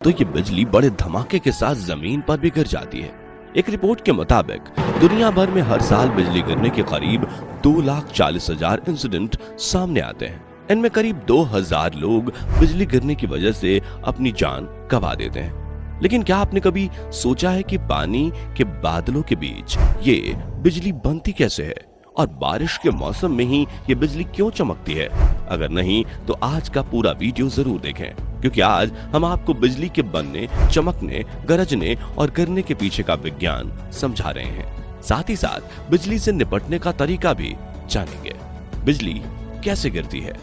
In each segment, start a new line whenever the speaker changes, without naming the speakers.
तो ये बिजली बड़े धमाके के साथ जमीन पर भी गिर जाती है। एक रिपोर्ट के मुताबिक दुनिया भर में हर साल बिजली गिरने के करीब 2,40,000 इंसिडेंट सामने आते हैं। इनमें करीब 2,000 लोग बिजली गिरने की वजह से अपनी जान गंवा देते हैं। लेकिन क्या आपने कभी सोचा है कि पानी के बादलों के बीच ये बिजली बनती कैसे है और बारिश के मौसम में ही ये बिजली क्यों चमकती है? अगर नहीं तो आज का पूरा वीडियो जरूर देखें, क्योंकि आज हम आपको बिजली के बनने, चमकने, गरजने और गिरने के पीछे का विज्ञान समझा रहे हैं। साथ ही साथ बिजली से निपटने का तरीका भी जानेंगे। बिजली कैसे गिरती है?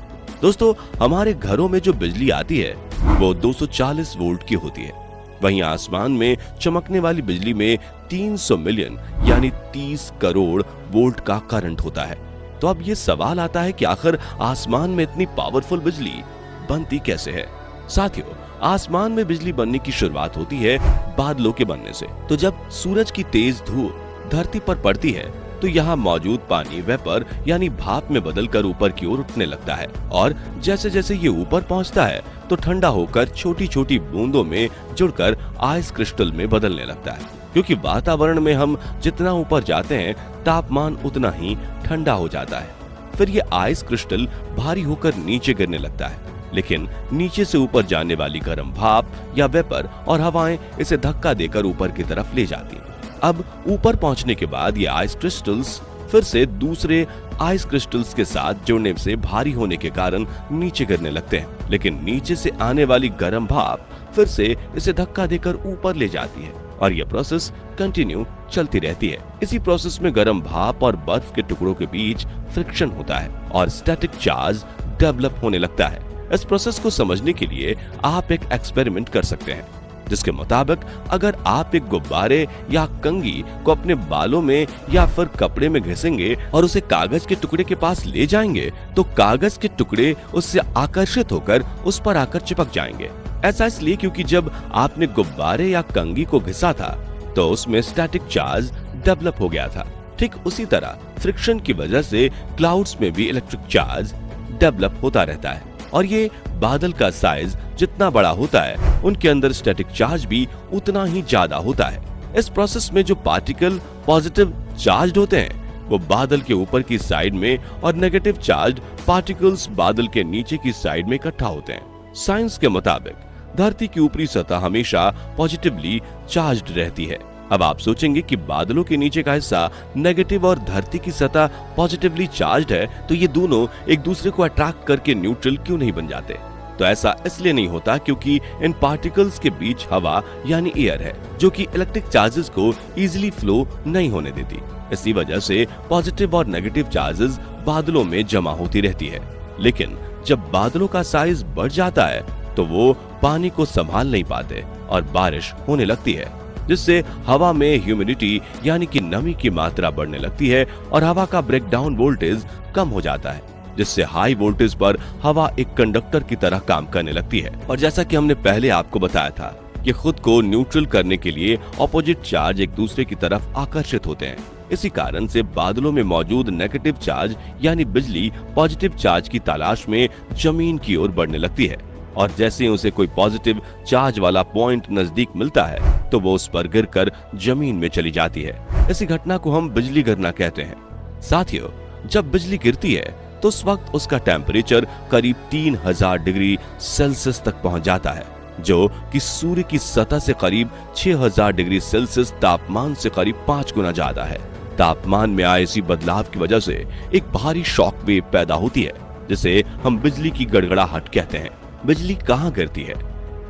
दोस्तों, हमारे घरों में जो बिजली आती है वो 240 वोल्ट की होती है। वहीं आसमान में चमकने वाली बिजली में 300 मिलियन यानी 30 करोड़ वोल्ट का करंट होता है। तो अब ये सवाल आता है कि आखिर आसमान में इतनी पावरफुल बिजली बनती कैसे है? साथियों, आसमान में बिजली बनने की शुरुआत होती है बादलों के बनने से। तो जब सूरज की तेज धूप धरती पर पड़ती है तो यहाँ मौजूद पानी वेपर यानी भाप में बदलकर ऊपर की ओर उठने लगता है और जैसे जैसे ये ऊपर पहुँचता है तो ठंडा होकर छोटी छोटी बूंदों में जुड़कर आइस क्रिस्टल में बदलने लगता है। क्योंकि वातावरण में हम जितना ऊपर जाते हैं तापमान उतना ही ठंडा हो जाता है। फिर ये आइस क्रिस्टल भारी होकर नीचे गिरने लगता है, लेकिन नीचे से ऊपर जाने वाली गर्म भाप या वेपर और हवाएं इसे धक्का देकर ऊपर की तरफ ले जाती हैं। अब ऊपर पहुंचने के बाद ये आइस क्रिस्टल्स फिर से दूसरे आइस क्रिस्टल्स के साथ जुड़ने से भारी होने के कारण नीचे गिरने लगते हैं, लेकिन नीचे से आने वाली गर्म भाप फिर से इसे धक्का देकर ऊपर ले जाती है और यह प्रोसेस कंटिन्यू चलती रहती है। इसी प्रोसेस में गर्म भाप और बर्फ के टुकड़ों के बीच फ्रिक्शन होता है और स्टैटिक चार्ज डेवलप होने लगता है। इस प्रोसेस को समझने के लिए आप एक एक्सपेरिमेंट कर सकते हैं, जिसके मुताबिक अगर आप एक गुब्बारे या कंघी को अपने बालों में या फिर कपड़े में घिसेंगे और उसे कागज के टुकड़े के पास ले जाएंगे तो कागज के टुकड़े उससे आकर्षित होकर उस पर आकर चिपक जाएंगे। ऐसा इसलिए क्योंकि जब आपने गुब्बारे या कंघी को घिसा था तो उसमें स्टैटिक चार्ज डेवलप हो गया था। ठीक उसी तरह फ्रिक्शन की वजह से क्लाउड्स में भी इलेक्ट्रिक चार्ज डेवलप होता रहता है और ये बादल का साइज जितना बड़ा होता है उनके अंदर स्टैटिक चार्ज भी उतना ही ज्यादा होता है। इस प्रोसेस में जो पार्टिकल पॉजिटिव चार्ज होते हैं वो बादल के ऊपर की साइड में और नेगेटिव चार्ज पार्टिकल्स बादल के नीचे की साइड में इकट्ठा होते हैं। साइंस के मुताबिक धरती की ऊपरी सतह हमेशा पॉजिटिवली चार्ज्ड रहती है। अब आप सोचेंगे कि बादलों के नीचे का हिस्सा नेगेटिव और धरती की सतह पॉजिटिवली चार्ज्ड है, तो ये दोनों एक दूसरे को अट्रैक्ट करके न्यूट्रल क्यों नहीं बन जाते? तो ऐसा इसलिए नहीं होता क्योंकि इन पार्टिकल्स के बीच हवा यानी एयर है, जो कि इलेक्ट्रिक चार्जेस को इजीली फ्लो नहीं होने देती। इसी वजह से पॉजिटिव और नेगेटिव चार्जेस बादलों में जमा होती रहती है। लेकिन जब बादलों का साइज बढ़ जाता है तो वो पानी को संभाल नहीं पाते और बारिश होने लगती है, जिससे हवा में ह्यूमिडिटी यानी कि नमी की मात्रा बढ़ने लगती है और हवा का ब्रेकडाउन वोल्टेज कम हो जाता है, जिससे हाई वोल्टेज पर हवा एक कंडक्टर की तरह काम करने लगती है। और जैसा कि हमने पहले आपको बताया था कि खुद को न्यूट्रल करने के लिए ऑपोजिट चार्ज एक दूसरे की तरफ आकर्षित होते हैं। इसी कारण से बादलों में मौजूद नेगेटिव चार्ज यानी बिजली पॉजिटिव चार्ज की तलाश में जमीन की ओर बढ़ने लगती है और जैसे ही उसे कोई पॉजिटिव चार्ज वाला पॉइंट नजदीक मिलता है तो वो उस पर गिरकर जमीन में चली जाती है। इसी घटना को हम बिजली गिरना कहते हैं। साथियों, जब बिजली गिरती है तो उस वक्त उसका टेम्परेचर करीब 3000 डिग्री सेल्सियस तक पहुंच जाता है, जो कि सूर्य की सतह से करीब 6000 डिग्री सेल्सियस तापमान से करीब 5 गुना ज्यादा है। तापमान में आए इसी बदलाव की वजह से एक भारी शॉक वेव पैदा होती है, जिसे हम बिजली की गड़गड़ाहट कहते हैं। बिजली कहाँ गिरती है?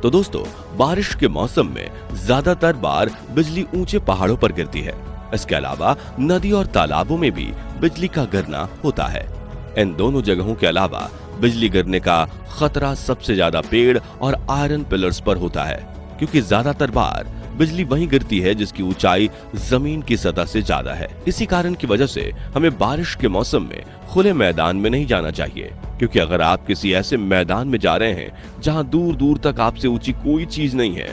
तो दोस्तों, बारिश के मौसम में ज्यादातर बार बिजली ऊंचे पहाड़ों पर गिरती है। इसके अलावा नदी और तालाबों में भी बिजली का गिरना होता है। इन दोनों जगहों के अलावा बिजली गिरने का खतरा सबसे ज्यादा पेड़ और आयरन पिलर्स पर होता है, क्योंकि ज्यादातर बार बिजली वहीं गिरती है जिसकी ऊंचाई जमीन की सतह से ज्यादा है। इसी कारण की वजह से हमें बारिश के मौसम में खुले मैदान में नहीं जाना चाहिए, क्योंकि अगर आप किसी ऐसे मैदान में जा रहे हैं जहां दूर दूर तक आपसे ऊंची कोई चीज नहीं है,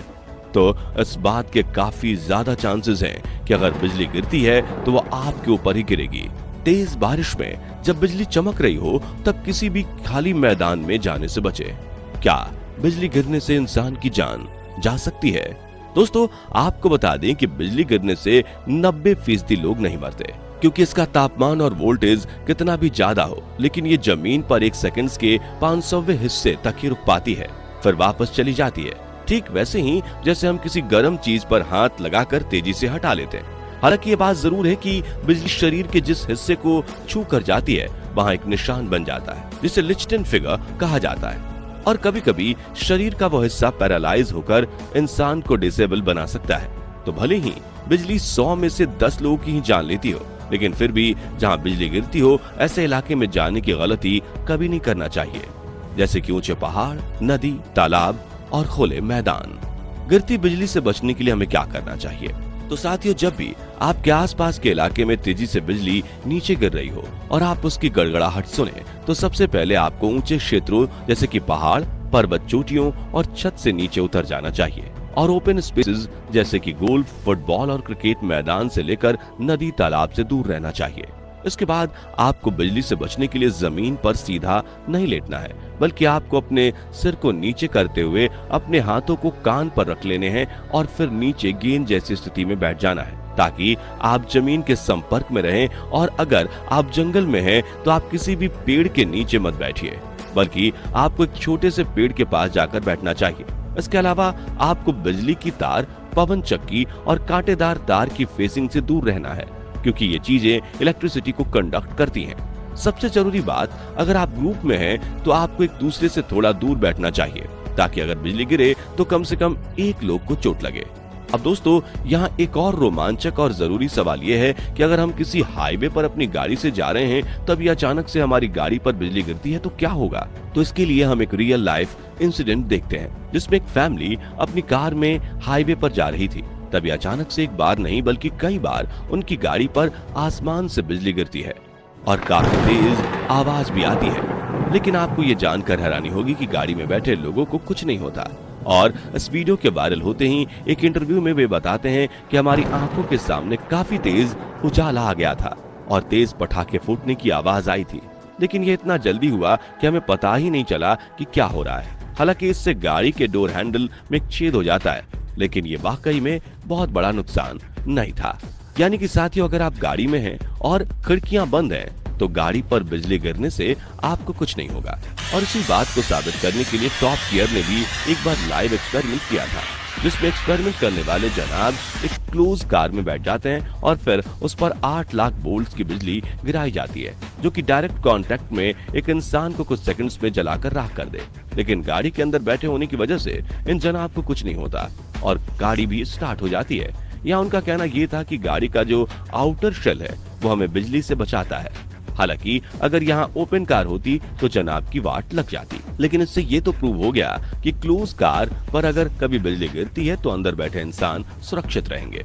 तो इस बात के काफी ज्यादा चांसेस हैं कि अगर बिजली गिरती है तो वो आपके ऊपर ही गिरेगी। तेज बारिश में जब बिजली चमक रही हो तब किसी भी खाली मैदान में जाने से बचे। क्या बिजली गिरने से इंसान की जान जा सकती है। दोस्तों, आपको बता दें कि बिजली गिरने से 90% लोग नहीं मरते, क्योंकि इसका तापमान और वोल्टेज कितना भी ज्यादा हो, लेकिन ये जमीन पर 1 सेकंड के 500वें हिस्से तक ही रुक पाती है, फिर वापस चली जाती है। ठीक वैसे ही जैसे हम किसी गर्म चीज पर हाथ लगाकर तेजी से हटा लेते हैं। हालांकि ये बात जरूर है कि बिजली शरीर के जिस हिस्से को छू कर जाती है वहां एक निशान बन जाता है, जिसे लिच्टेन फिगर कहा जाता है। और कभी कभी शरीर का वो हिस्सा पैरालाइज होकर इंसान को डिसेबल बना सकता है। तो भले ही बिजली 100 में से 10 लोगों की ही जान लेती हो, लेकिन फिर भी जहां बिजली गिरती हो ऐसे इलाके में जाने की गलती कभी नहीं करना चाहिए, जैसे कि ऊंचे पहाड़, नदी, तालाब और खुले मैदान। गिरती बिजली से बचने के लिए हमें क्या करना चाहिए? तो साथियों, जब भी आपके आसपास के इलाके में तेजी से बिजली नीचे गिर रही हो और आप उसकी गड़गड़ाहट सुने, तो सबसे पहले आपको ऊंचे क्षेत्रों जैसे कि पहाड़, पर्वत चोटियों और छत से नीचे उतर जाना चाहिए और ओपन स्पेसेस जैसे कि गोल्फ, फुटबॉल और क्रिकेट मैदान से लेकर नदी, तालाब से दूर रहना चाहिए। इसके बाद आपको बिजली से बचने के लिए जमीन पर सीधा नहीं लेटना है, बल्कि आपको अपने सिर को नीचे करते हुए अपने हाथों को कान पर रख लेने हैं और फिर नीचे गेंद जैसी स्थिति में बैठ जाना है, ताकि आप जमीन के संपर्क में रहें। और अगर आप जंगल में हैं तो आप किसी भी पेड़ के नीचे मत बैठिए, बल्कि आपको एक छोटे से पेड़ के पास जाकर बैठना चाहिए। इसके अलावा आपको बिजली की तार, पवन चक्की और कांटेदार तार की फेसिंग से दूर रहना है, क्योंकि ये चीजें इलेक्ट्रिसिटी को कंडक्ट करती हैं। सबसे जरूरी बात, अगर आप ग्रुप में हैं तो आपको एक दूसरे से थोड़ा दूर बैठना चाहिए, ताकि अगर बिजली गिरे तो कम से कम एक लोग को चोट लगे। अब दोस्तों, यहाँ एक और रोमांचक और जरूरी सवाल ये है कि अगर हम किसी हाईवे पर अपनी गाड़ी से जा रहे हैं, तभी अचानक से हमारी गाड़ी पर बिजली गिरती है तो क्या होगा? तो इसके लिए हम एक रियल लाइफ इंसिडेंट देखते हैं, जिसमें एक फैमिली अपनी कार में हाईवे पर जा रही थी। तभी अचानक से एक बार नहीं बल्कि कई बार उनकी गाड़ी पर आसमान से बिजली गिरती है और काफी तेज आवाज भी आती है। लेकिन आपको ये जानकर हैरानी होगी कि गाड़ी में बैठे लोगों को कुछ नहीं होता। और इस वीडियो के वायरल होते ही एक इंटरव्यू में वे बताते हैं कि हमारी आंखों के सामने काफी तेज उजाला आ गया था और तेज पटाखे फूटने की आवाज आई थी, लेकिन ये इतना जल्दी हुआ कि हमें पता ही नहीं चला कि क्या हो रहा है। हालांकि इससे गाड़ी के डोर हैंडल में एक छेद हो जाता है, लेकिन ये वाकई में बहुत बड़ा नुकसान नहीं था। यानी कि साथियों, अगर आप गाड़ी में हैं और खिड़कियां बंद हैं तो गाड़ी पर बिजली गिरने से आपको कुछ नहीं होगा। और इसी बात को साबित करने के लिए टॉप गियर ने भी एक बार लाइव एक्सपेरिमेंट किया था, जिसमें एक्सपेरिमेंट करने वाले जनाब एक क्लोज कार में बैठ जाते हैं और फिर उस पर 8 लाख वोल्ट की बिजली गिराई जाती है, जो कि डायरेक्ट कांटेक्ट में एक इंसान को कुछ सेकंड्स में जलाकर राख कर दे। लेकिन गाड़ी के अंदर बैठे होने की वजह से इन जनाब को कुछ नहीं होता और गाड़ी भी स्टार्ट हो जाती है। यहाँ उनका कहना ये था कि गाड़ी का जो आउटर शेल है वो हमें बिजली से बचाता है। हालांकि अगर यहाँ ओपन कार होती तो जनाब की वाट लग जाती। लेकिन इससे ये तो प्रूव हो गया कि क्लोज कार पर अगर कभी बिजली गिरती है तो अंदर बैठे इंसान सुरक्षित रहेंगे।